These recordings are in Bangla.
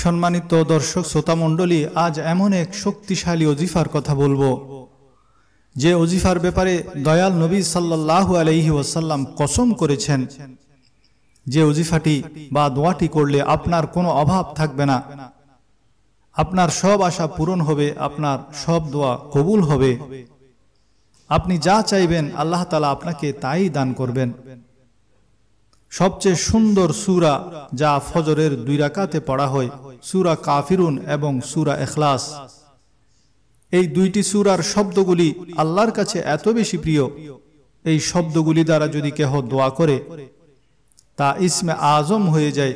সম্মানিত দর্শক শ্রোতা মণ্ডলী, আজ এমন এক শক্তিশালী ওজিফার কথা বলবো যে ওজিফার ব্যাপারে দয়াল নবী সাল্লাল্লাহু আলাইহি ওয়াসাল্লাম কসম করেছেন যে ওজিফাটি বা দোয়াটি করলে আপনার কোনো অভাব থাকবে না, আপনার সব আশা পূরণ হবে, আপনার সব দোয়া কবুল হবে, আপনি যা চাইবেন আল্লাহ তাআলা আপনাকে তাই দান করবেন। সবচেয়ে সুন্দর সূরা যা ফজরের 2 রাকাতে পড়া হয় সূরা কাফিরুন এবং সূরা ইখলাস, এই দুইটি সূরার শব্দগুলি আল্লাহর কাছে এত বেশি প্রিয়, এই শব্দগুলি দ্বারা যদি কেহ দোয়া করে তা ইসমে আজম হয়ে যায়।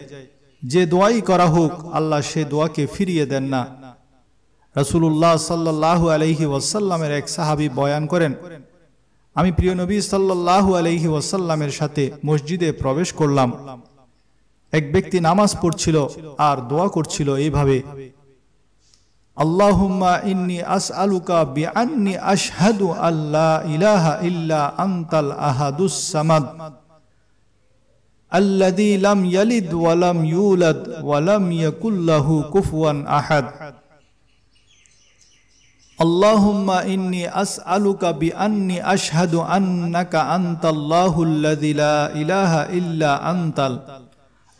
যে দোয়াই করা হোক আল্লাহ সে দোয়াকে ফিরিয়ে দেন না। রাসূলুল্লাহ সাল্লাল্লাহু আলাইহি ওয়াসাল্লামের এক সাহাবী বয়ান করেন, আমি প্রিয় নবী সাল্লাল্লাহু আলাইহি ওয়াসাল্লামের সাথে মসজিদে প্রবেশ করলাম। এক ব্যক্তি নামাজ পড়ছিল আর দোয়া করছিল এইভাবে, আল্লাহুম্মা ইন্নী আসআলুকা বিআন্নী আশহাদু আল্লা ইলাহা ইল্লা আনতাল আহাদুস সামাদ আল্লাযী লাম ইয়ালিদ ওয়া লাম ইউলাদ ওয়া লাম ইয়াকুল লাহু কুফুয়ান আহাদ। আল্লাহুম্মা ইন্নী আসআলুকা বিআন্নী আশহাদু আন্নাকা আনতাল্লাহুল্লাযী লা ইলাহা ইল্লা আনতাল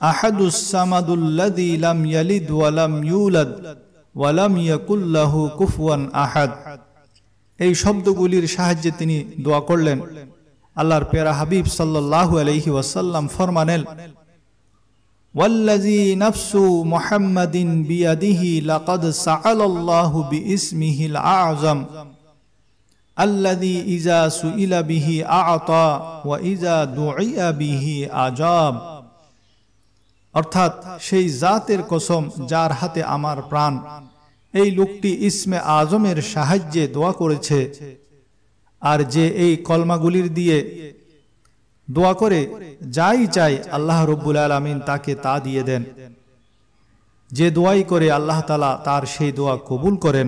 আহাদুস সামাদুল্লাযী লাম ইয়ালিদ ওয়া লাম ইউলাদ ওয়া লাম ইয়াকুল লাহু কুফুয়ান আহাদ। এই শব্দগুলির সাহায্যে তিনি দোয়া করলেন। আল্লাহর প্যারা হাবিব সাল্লাল্লাহু আলাইহি ওয়াসাল্লাম ফরমানেন, ওয়াল্লাযী নাফসু মুহাম্মাদিন বিয়াদিহি লাকাদ সাআলাল্লাহু বিইসমিহিল আ'যাম আল্লাযী ইযা সুইলা বিহি আ'তা ওয়া ইযা দুইয়া বিহি আজাব। অর্থাৎ সেই জাতের কসম যার হাতে আমার প্রাণ, এই লোকটি ইসমে আজমের সাহায্যে দোয়া করেছে, আর যে এই কলমাগুলির দিয়ে দোয়া করে যাই চাই আল্লাহ রব্বুল আলামিন তাকে তা দিয়ে দেন। যে দোয়াই করে আল্লাহ তাআলা তার সেই দোয়া কবুল করেন।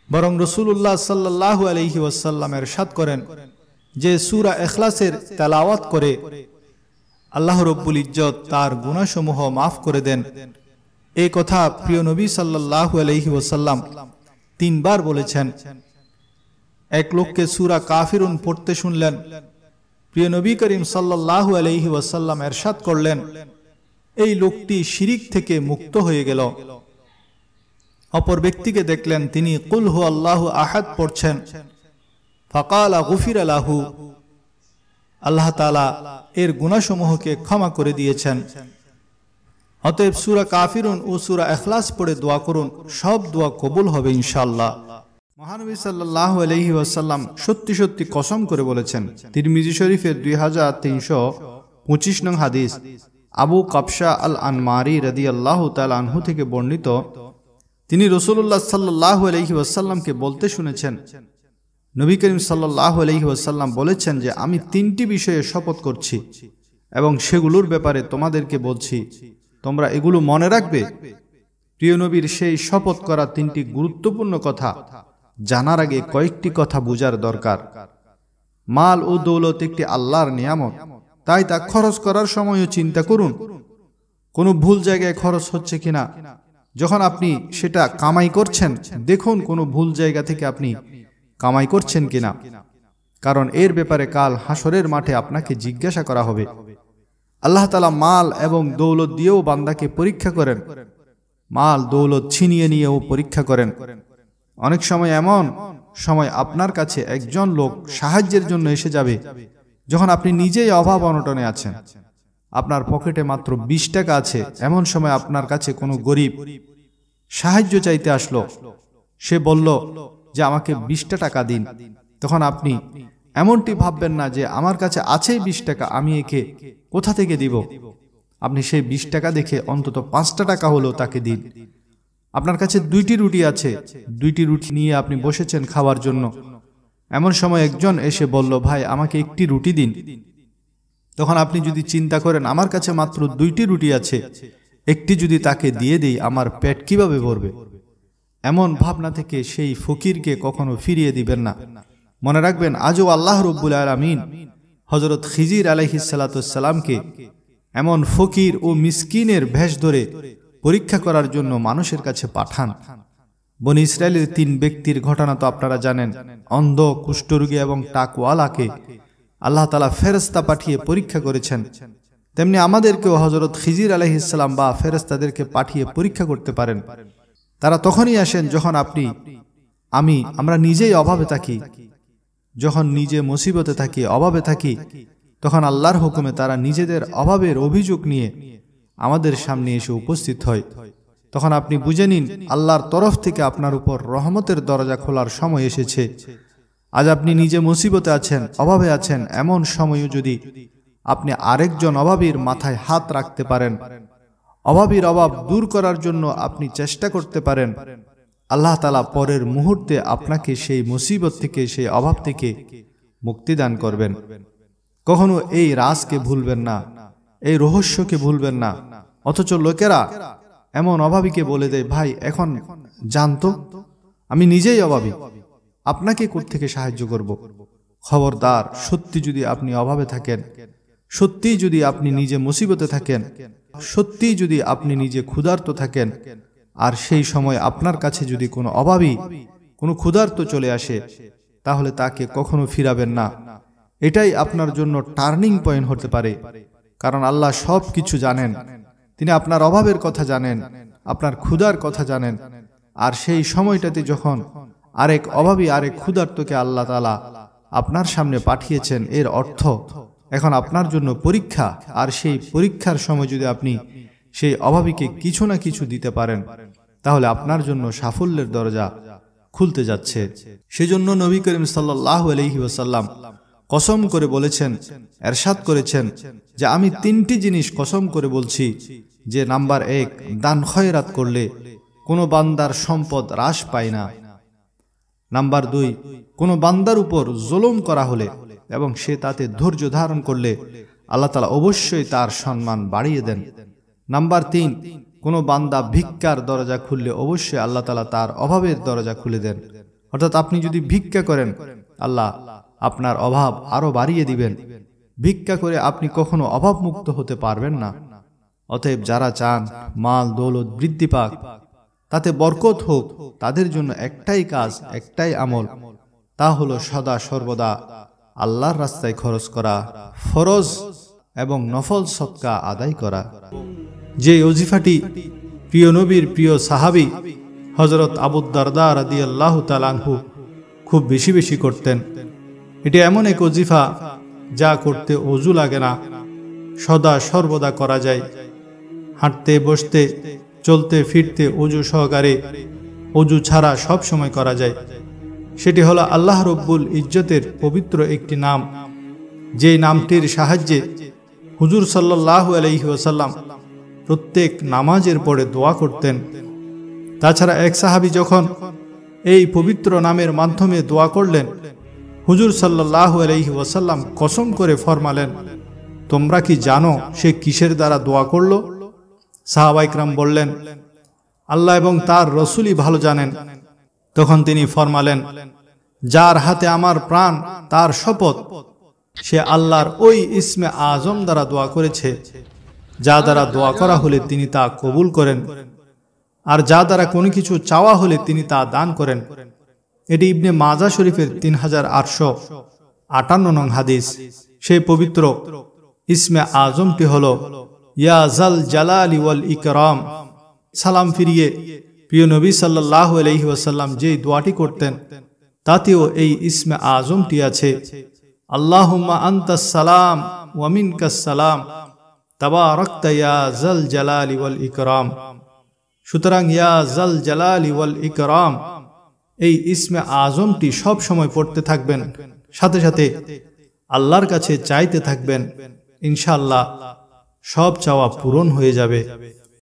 বরং রাসূলুল্লাহ সাল্লাল্লাহু আলাইহি ওয়াসাল্লাম ইরশাদ করেন, যে সূরা ইখলাসের তেলাওয়াত করে আল্লাহ রব্বুল ইজ্জত তার গুনাহসমূহ মাফ করে দেন। এই কথা প্রিয় নবী সাল্লাল্লাহু আলাইহি ওয়াসাল্লাম 3 বার বলেছেন। এক লোককে সূরা কাফিরুন পড়তে শুনলেন। প্রিয় নবী করিম সাল্লাল্লাহু আলাইহি ওয়াসাল্লাম ইরশাদ করলেন, এই লোকটি শিরিক থেকে মুক্ত হয়ে গেল। অপর ব্যক্তিকে দেখলেন তিনি কুল হু আল্লাহু আহাদ পড়ছেন, ফাকালা গুফিরা লাহু, আল্লাহ তাআলা এর গুনাহসমূহকে ক্ষমা করে দিয়েছেন। অতএব সূরা কাফিরুন ও সূরা ইখলাস পড়ে দোয়া করুন, সব দোয়া কবুল হবে ইনশাআল্লাহ। মহানবী সাল্লাল্লাহু আলাইহি ওয়াসাল্লাম সত্যি সত্যি কসম করে বলেছেন। তিরমিজি শরীফের 2325 নং হাদিস, আবু কাবশা আল আনমারি রাদিয়াল্লাহু তাআলা আনহু থেকে বর্ণিত, তিনি রাসূলুল্লাহ সাল্লাল্লাহু আলাইহি ওয়াসাল্লামকে বলতে শুনেছেন, নবী করিম সাল্লাল্লাহু আলাইহি ওয়াসাল্লাম বলেছেন যে আমি 3টি বিষয়ে শপথ করছি এবং সেগুলোর ব্যাপারে তোমাদেরকে বলছি, তোমরা এগুলো মনে রাখবে। প্রিয় নবীর সেই শপথ করা 3টি গুরুত্বপূর্ণ কথা জানার আগে কয়েকটি কথা বোঝার দরকার। মাল ও দৌলত একটি আল্লাহর নিয়ামত, তাই তা খরচ করার সময়ও চিন্তা করুন কোনো ভুল জায়গায় খরচ হচ্ছে কিনা। যখন আপনি সেটা কামাই করছেন দেখুন কোনো ভুল জায়গা থেকে আপনি কামাই করছেন কিনা, কারণ এর ব্যাপারে কাল হাসরের মাঠে আপনাকে জিজ্ঞাসা করা হবে। আল্লাহ তাআলা মাল এবং দৌলত দিয়েও বান্দাকে পরীক্ষা করেন, মাল দৌলত ছিনিয়ে নিয়েও পরীক্ষা করেন। অনেক সময় এমন সময় আপনার কাছে একজন লোক সাহায্যের জন্য এসে যাবে যখন আপনি নিজেই অভাব অনটনে আছেন, আপনার পকেটে মাত্র 20 টাকা আছে। এমন সময় আপনার কাছে কোনো গরিব সাহায্য চাইতে আসলো, সে বলল যে আমাকে 20টা টাকা দিন। তখন আপনি এমনটি ভাববেন না যে আমার কাছে আছেই 20 টাকা, আমি একে কোথা থেকে দিব। আপনি সেই 20 টাকা দেখে অন্তত 5টা টাকা হলেও তাকে দিন। আপনার কাছে 2টি রুটি আছে, 2টি রুটি নিয়ে আপনি বসেছেন খাওয়ার জন্য। এমন সময় একজন এসে বলল, ভাই আমাকে 1টি রুটি দিন। তখন আপনি যদি চিন্তা করেন আমার কাছে মাত্র 2টি রুটি আছে, 1টি যদি তাকে দিয়ে দেই আমার পেট কিভাবে ভরবে, এমন ভাবনা থেকে সেই ফকিরকে কখনো ফিরিয়ে দিবেন না। মনে রাখবেন আজও আল্লাহ রব্বুল আলামিন হযরত খিজির আলাইহিস সালাতু ওয়াস সালামকে এমন ফকির ও মিসকিনের ভেষ ধরে পরীক্ষা করার জন্য মানুষের কাছে পাঠান। বনি ইসরায়েলের 3 ব্যক্তির ঘটনা তো আপনারা জানেন। অন্ধ, কুষ্ঠরোগী এবং টাকওয়ালাকে আল্লাহ তাআলা ফেরেশতা পাঠিয়ে পরীক্ষা করেছেন। তেমনি আমাদেরকেও হযরত খিজির আলাইহিস সালাম বা ফেরেশতাদেরকে পাঠিয়ে পরীক্ষা করতে পারেন। তারা তখনই আসেন যখন আমরা নিজেই অভাবে থাকি, যখন নিজে মুসিবতে থাকি, অভাবে থাকি, তখন আল্লাহর হুকুমে তারা নিজেদের অভাবের অভিযোগ নিয়ে আমাদের সামনে এসে উপস্থিত হয়। তখন আপনি বুঝে নিন আল্লাহর তরফ থেকে আপনার উপর রহমতের দরজা খোলার সময় এসেছে। আজ আপনি নিজে মুসিবতে আছেন, অভাবে আছেন, এমন সময়ও যদি আপনি আরেকজন অভাবীর মাথায় হাত রাখতে পারেন, অভাবীর অভাব দূর করার জন্য আপনি চেষ্টা করতে পারেন, আল্লাহ তাআলা পরের মুহূর্তে আপনাকে সেই মুসিবত থেকে, সেই অভাব থেকে মুক্তি দান করবেন। কখনো এই রাজকে ভুলবেন না, এই রহস্যকে ভুলবেন না। অথচ লোকেরা এমন অভাবীকে বলে দেয়, ভাই এখন জানতো আমি নিজেই অভাবী, আপনাকে কোত্থেকে সাহায্য করব। খবরদার, সত্যি যদি আপনি অভাবে থাকেন, সত্যি যদি আপনি নিজে মুসিবতে থাকেন, সত্যি যদি আপনি নিজে ক্ষুধার্ত থাকেন, আর সেই সময় আপনার কাছে যদি কোনো অভাবী, কোনো ক্ষুধার্ত চলে আসে, তাহলে তাকে কখনো ফিরাবেন না। এটাই আপনার জন্য টার্নিং পয়েন্ট হতে পারে। কারণ আল্লাহ সব কিছু জানেন, তিনি আপনার অভাবের কথা জানেন, আপনার ক্ষুধার কথা জানেন। আর সেই সময়টাতে যখন আরেক অভাবী, আরেক ক্ষুধার্তকে আল্লাহ তাআলা আপনার সামনে পাঠিয়েছেন, এর অর্থ এখন আপনার জন্য পরীক্ষা। আর সেই পরীক্ষার সময় যদি আপনি সেই অভাবীকে কিছু না কিছু দিতে পারেন, তাহলে আপনার জন্য সাফল্যের দরজা খুলতে যাচ্ছে। সেজন্য নবী করিম সাল্লাল্লাহু আলাইহি ওয়াসাল্লাম কসম করে বলেছেন, এরশাদ করেছেন যে আমি 3টি জিনিস কসম করে বলছি যে নাম্বার 1, দান খয়রাত করলে কোনো বান্দার সম্পদ হ্রাস পায় না। নাম্বার 2, কোনো বান্দার উপর জুলুম করা হলে এবং সে তাতে ধৈর্য ধারণ করলে আল্লাহ তাআলা অবশ্যই তার সম্মান বাড়িয়ে দেন। নাম্বার 3, কোনো বান্দা ভিক্ষার দরজা খুললে অবশ্যই আল্লাহ তাআলা তার অভাবের দরজা খুলে দেন। অর্থাৎ আপনি যদি ভিক্ষা করেন, আল্লাহ আপনার অভাব আরো বাড়িয়ে দিবেন। ভিক্ষা করে আপনি কখনো অভাবমুক্ত হতে পারবেন না। অতএব যারা চান মাল দৌলত বৃদ্ধি পাক, তাতে বরকত হোক, তাদের জন্য একটাই কাজ, একটাই আমল, তা হলো সদা সর্বদা আল্লাহর রাস্তায় খরচ করা, ফরজ এবং নফল সদকা আদায় করা। যে ওজিফাটি প্রিয় নবীর প্রিয় সাহাবী হযরত আবু দারদা রাদিয়াল্লাহু তাআলা আনহু খুব বেশি বেশি করতেন। এটি এমন এক ওজিফা যা করতে ওযু লাগে না, সদা সর্বদা করা যায়। হাঁটতে, বসতে, চলতে, ফিরতে ওযু সহকারে, ওযু ছাড়া সব সময় করা যায়। সেটি হলো আল্লাহ রব্বুল ইজ্জতের পবিত্র একটি নাম, যেই নামটির সাহায্যে হুজুর সাল্লাল্লাহু আলাইহি ওয়াসাল্লাম প্রত্যেক নামাজের পরে দোয়া করতেন। তাছাড়া এক সাহাবী যখন এই পবিত্র নামের মাধ্যমে দোয়া করলেন, হুজুর সাল্লাল্লাহু আলাইহি ওয়াসাল্লাম কসম করে ফরমালেন, তোমরা কি জানো সে কিসের দ্বারা দোয়া করল? সাহাবায়ে কেরাম বললেন, আল্লাহ এবং তার রাসূলই ভালো জানেন। তখন তিনি ফরমালেন, যার হাতে আমার প্রাণ, তার শপথ, সে আল্লাহর ওই ইসমে আজম দ্বারা দোয়া করেছে, যা দ্বারা দোয়া করা হলে তিনি তা কবুল করেন, আর যা দ্বারা কোনো কিছু চাওয়া হলে তিনি তা দান করেন। এটি ইবনে মাজাহ শরীফের 3858 নং হাদিস। সেই পবিত্র ইসমে আজমটি হলো ইয়া জাল জালালি ওয়াল ইকরাম। সালাম ফিরিয়ে প্রিয় নবী সাল্লাল্লাহু আলাইহি ওয়াসাল্লাম যেই দোয়াটি করতেন, তাতেও এই ইসমে আজমটি আছে, আল্লাহুম্মা আনতাস সালাম ওয়া মিনকাস সালাম তাবারাকতা ইয়া জাল জালালি ওয়াল ইকরাম। সুতরাং ইয়া জাল জালালি ওয়াল ইকরাম এই ইসমে আজমটি সব সময় পড়তে থাকবেন, সাথে সাথে আল্লাহর কাছে চাইতে থাকবেন। ইনশাআল্লাহ সব চাওয়া পূরণ হয়ে যাবে।